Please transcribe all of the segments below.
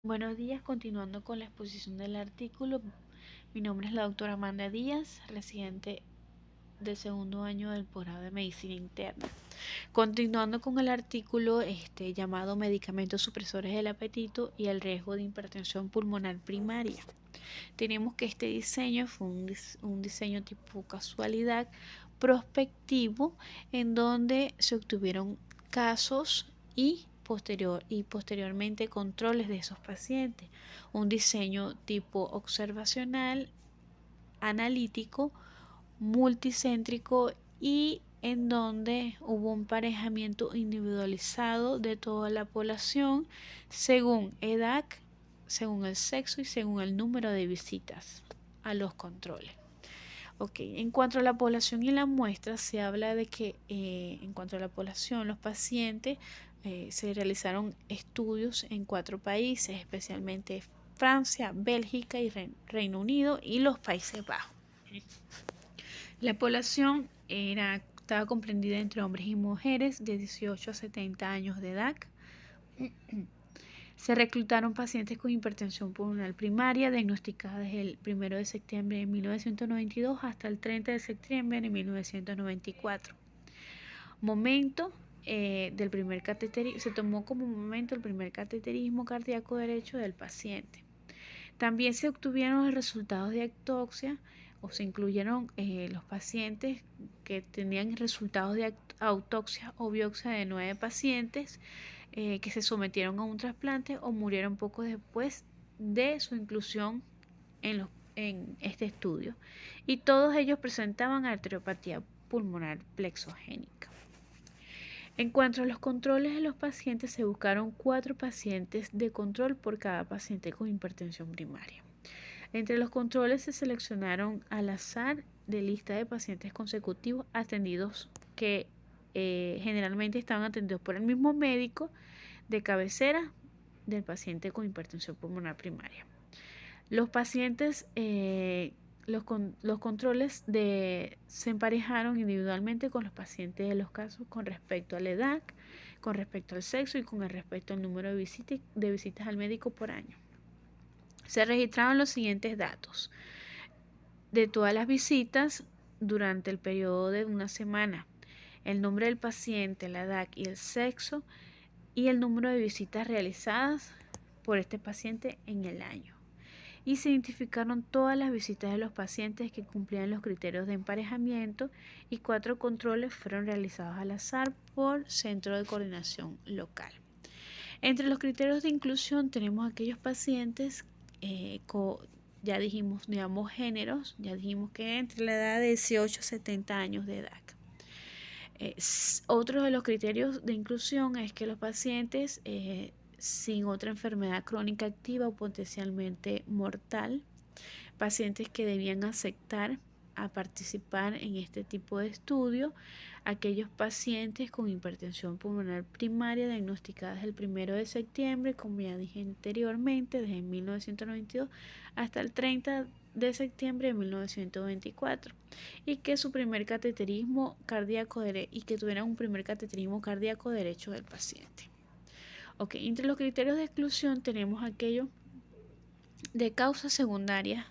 Buenos días, continuando con la exposición del artículo. Mi nombre es la doctora Amanda Díaz, residente del segundo año del posgrado de Medicina Interna. Continuando con el artículo llamado Medicamentos supresores del apetito y el riesgo de hipertensión pulmonar primaria. Tenemos que este diseño fue un diseño tipo casualidad prospectivo en donde se obtuvieron casos y posteriormente controles de esos pacientes. Un diseño tipo observacional, analítico, multicéntrico y en donde hubo un emparejamiento individualizado de toda la población según edad, según el sexo y según el número de visitas a los controles. En cuanto a la población y la muestra, se habla de que en cuanto a la población, los pacientes se realizaron estudios en 4 países, especialmente Francia, Bélgica y Reino Unido y los Países Bajos. La población estaba comprendida entre hombres y mujeres de 18 a 70 años de edad. Se reclutaron pacientes con hipertensión pulmonar primaria diagnosticada desde el 1 de septiembre de 1992 hasta el 30 de septiembre de 1994. Momento del primer cateterismo, se tomó como momento el primer cateterismo cardíaco derecho del paciente. También se obtuvieron los resultados de autopsia o se incluyeron los pacientes que tenían resultados de autopsia o biopsia de 9 pacientes que se sometieron a un trasplante o murieron poco después de su inclusión en este estudio. Y todos ellos presentaban arteriopatía pulmonar plexogénica. En cuanto a los controles de los pacientes, se buscaron 4 pacientes de control por cada paciente con hipertensión primaria. Entre los controles se seleccionaron al azar de lista de pacientes consecutivos atendidos que generalmente estaban atendidos por el mismo médico de cabecera del paciente con hipertensión pulmonar primaria. Los pacientes, los controles se emparejaron individualmente con los pacientes de los casos con respecto a la edad, con respecto al sexo y con respecto al número de visitas al médico por año. Se registraron los siguientes datos de todas las visitas durante el periodo de una semana: el nombre del paciente, la edad y el sexo, y el número de visitas realizadas por este paciente en el año. Y se identificaron todas las visitas de los pacientes que cumplían los criterios de emparejamiento y 4 controles fueron realizados al azar por Centro de Coordinación Local. Entre los criterios de inclusión tenemos aquellos pacientes ya dijimos de ambos géneros, ya dijimos que entre la edad de 18 a 70 años de edad. Otro de los criterios de inclusión es que los pacientes sin otra enfermedad crónica activa o potencialmente mortal, pacientes que debían aceptar a participar en este tipo de estudio, aquellos pacientes con hipertensión pulmonar primaria diagnosticadas el 1 de septiembre, como ya dije anteriormente, desde 1992 hasta el 30 de septiembre de 1924, y que su primer cateterismo cardíaco y que tuvieran un primer cateterismo cardíaco derecho del paciente. Entre los criterios de exclusión tenemos aquellos de causas secundarias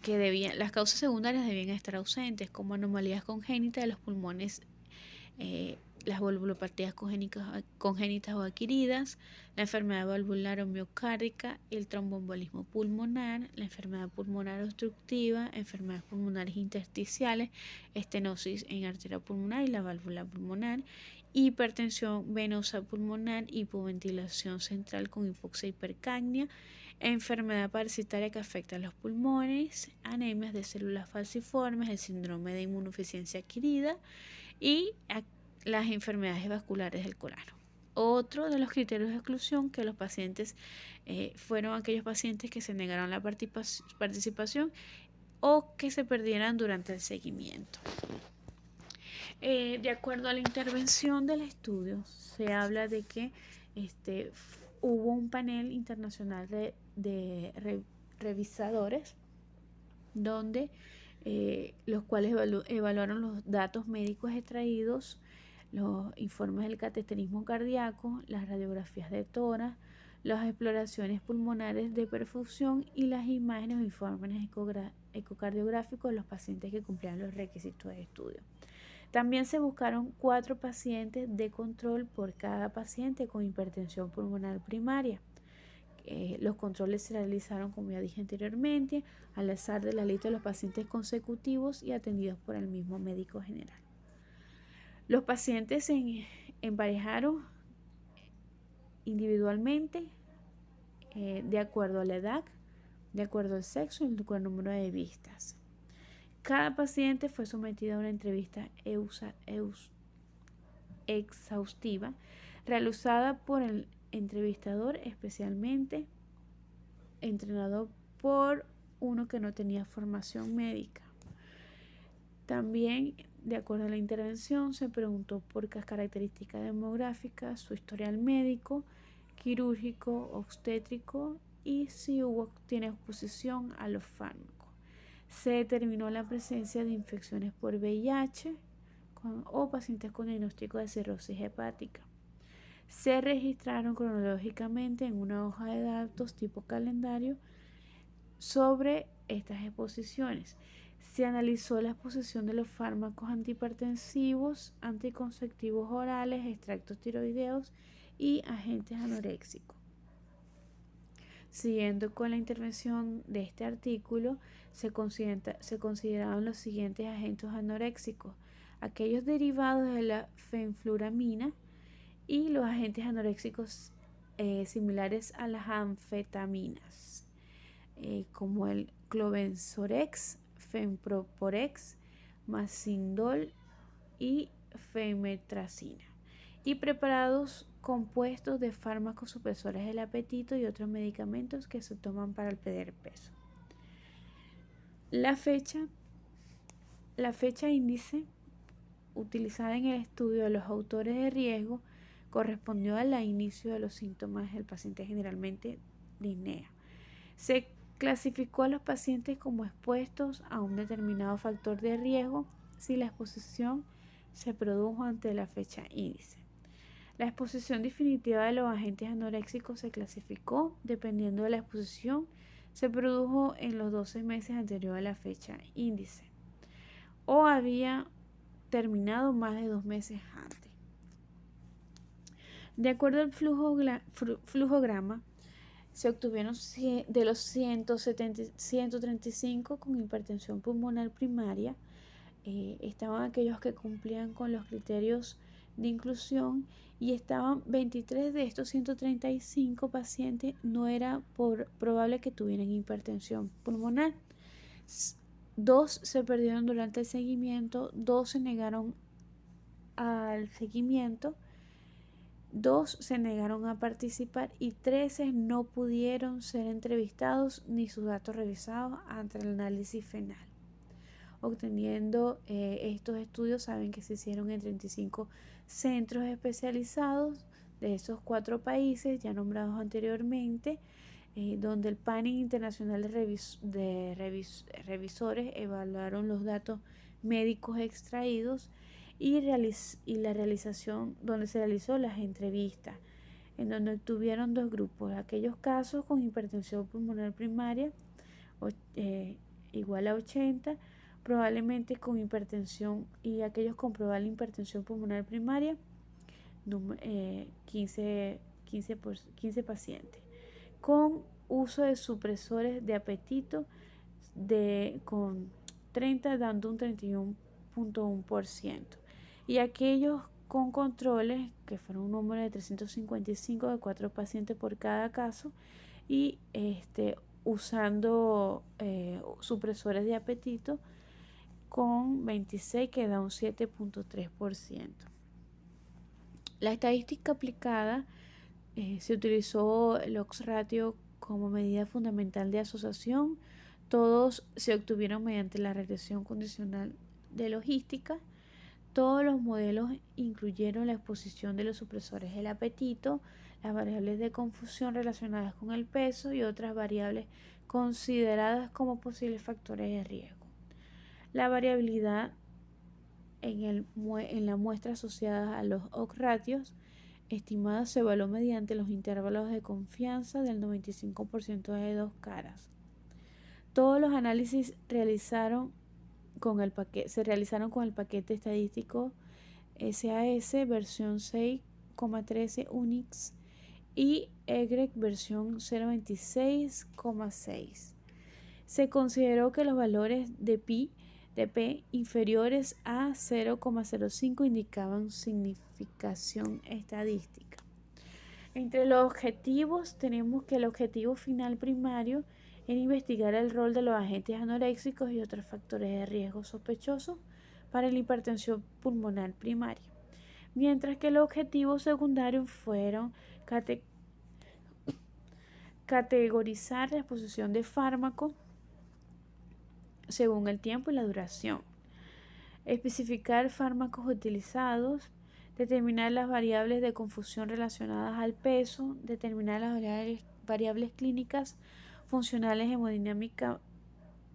las causas secundarias debían estar ausentes, como anomalías congénitas de los pulmones, las valvulopatías congénitas o adquiridas, la enfermedad valvular o miocárdica, el tromboembolismo pulmonar, la enfermedad pulmonar obstructiva, enfermedades pulmonares intersticiales, estenosis en arteria pulmonar y la válvula pulmonar, hipertensión venosa pulmonar, hipoventilación central con hipoxia hipercapnia, enfermedad parasitaria que afecta a los pulmones, anemias de células falciformes, el síndrome de inmunodeficiencia adquirida y las enfermedades vasculares del colon. Otro de los criterios de exclusión que los pacientes fueron aquellos pacientes que se negaron la participación o que se perdieran durante el seguimiento. De acuerdo a la intervención del estudio, se habla de que hubo un panel internacional de revisadores donde los cuales evaluaron los datos médicos extraídos, los informes del cateterismo cardíaco, las radiografías de tórax, las exploraciones pulmonares de perfusión y las imágenes o informes ecocardiográficos de los pacientes que cumplían los requisitos de estudio. También se buscaron 4 pacientes de control por cada paciente con hipertensión pulmonar primaria. Los controles se realizaron, como ya dije anteriormente, al azar de la lista de los pacientes consecutivos y atendidos por el mismo médico general. Los pacientes se emparejaron individualmente de acuerdo a la edad, de acuerdo al sexo y con el número de vistas. Cada paciente fue sometido a una entrevista exhaustiva realizada por el entrevistador, especialmente entrenado por uno que no tenía formación médica. También, de acuerdo a la intervención, se preguntó por las características demográficas, su historial médico, quirúrgico, obstétrico y si tiene exposición a los fármacos. Se determinó la presencia de infecciones por VIH o pacientes con diagnóstico de cirrosis hepática. Se registraron cronológicamente en una hoja de datos tipo calendario sobre estas exposiciones. Se analizó la exposición de los fármacos antihipertensivos, anticonceptivos orales, extractos tiroideos y agentes anoréxicos. Siguiendo con la intervención de este artículo, se consideraban los siguientes agentes anoréxicos: aquellos derivados de la fenfluramina y los agentes anoréxicos similares a las anfetaminas, como el clobenzorex, fenproporex, mazindol y femetracina, y preparados compuestos de fármacos supresores del apetito y otros medicamentos que se toman para el perder peso. La fecha índice utilizada en el estudio de los autores de riesgo correspondió al inicio de los síntomas del paciente, generalmente disnea. Se clasificó a los pacientes como expuestos a un determinado factor de riesgo si la exposición se produjo ante la fecha índice. La exposición definitiva de los agentes anoréxicos se clasificó dependiendo de la exposición. Se produjo en los 12 meses anteriores a la fecha índice o había terminado más de 2 meses antes. De acuerdo al flujograma, se obtuvieron de los 135 con hipertensión pulmonar primaria. Estaban aquellos que cumplían con los criterios de inclusión y estaban 23 de estos 135 pacientes no era probable que tuvieran hipertensión pulmonar. 2 se perdieron durante el seguimiento, 2 se negaron al seguimiento, 2 se negaron a participar y 13 no pudieron ser entrevistados ni sus datos revisados ante el análisis final. Obteniendo estos estudios, saben que se hicieron en 35 centros especializados de esos 4 países ya nombrados anteriormente, donde el panel internacional de revisores evaluaron los datos médicos extraídos y la realización donde se realizó las entrevistas, en donde tuvieron 2 grupos: aquellos casos con hipertensión pulmonar primaria igual a 80, probablemente con hipertensión, y aquellos con probable hipertensión pulmonar primaria 15 pacientes con uso de supresores de apetito con 30 dando un 31.1%, y aquellos con controles que fueron un número de 355 de 4 pacientes por cada caso y usando supresores de apetito con 26 que da un 7.3%. La estadística aplicada se utilizó el odds ratio como medida fundamental de asociación. Todos se obtuvieron mediante la regresión condicional de logística. Todos los modelos incluyeron la exposición de los supresores del apetito, las variables de confusión relacionadas con el peso y otras variables consideradas como posibles factores de riesgo. La variabilidad en la muestra asociada a los odds ratios estimada se evaluó mediante los intervalos de confianza del 95% de dos caras. Todos los análisis se realizaron con el paquete estadístico SAS versión 6,13 Unix y EGRET versión 0.26,6. Se consideró que los valores de P inferiores a 0,05 indicaban significación estadística. Entre los objetivos tenemos que el objetivo final primario era investigar el rol de los agentes anoréxicos y otros factores de riesgo sospechosos para la hipertensión pulmonar primaria, mientras que los objetivos secundarios fueron categorizar la exposición de fármacos según el tiempo y la duración, especificar fármacos utilizados, determinar las variables de confusión relacionadas al peso, determinar las variables clínicas funcionales hemodinámicas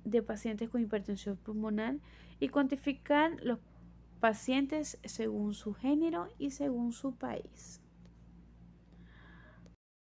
de pacientes con hipertensión pulmonar y cuantificar los pacientes según su género y según su país.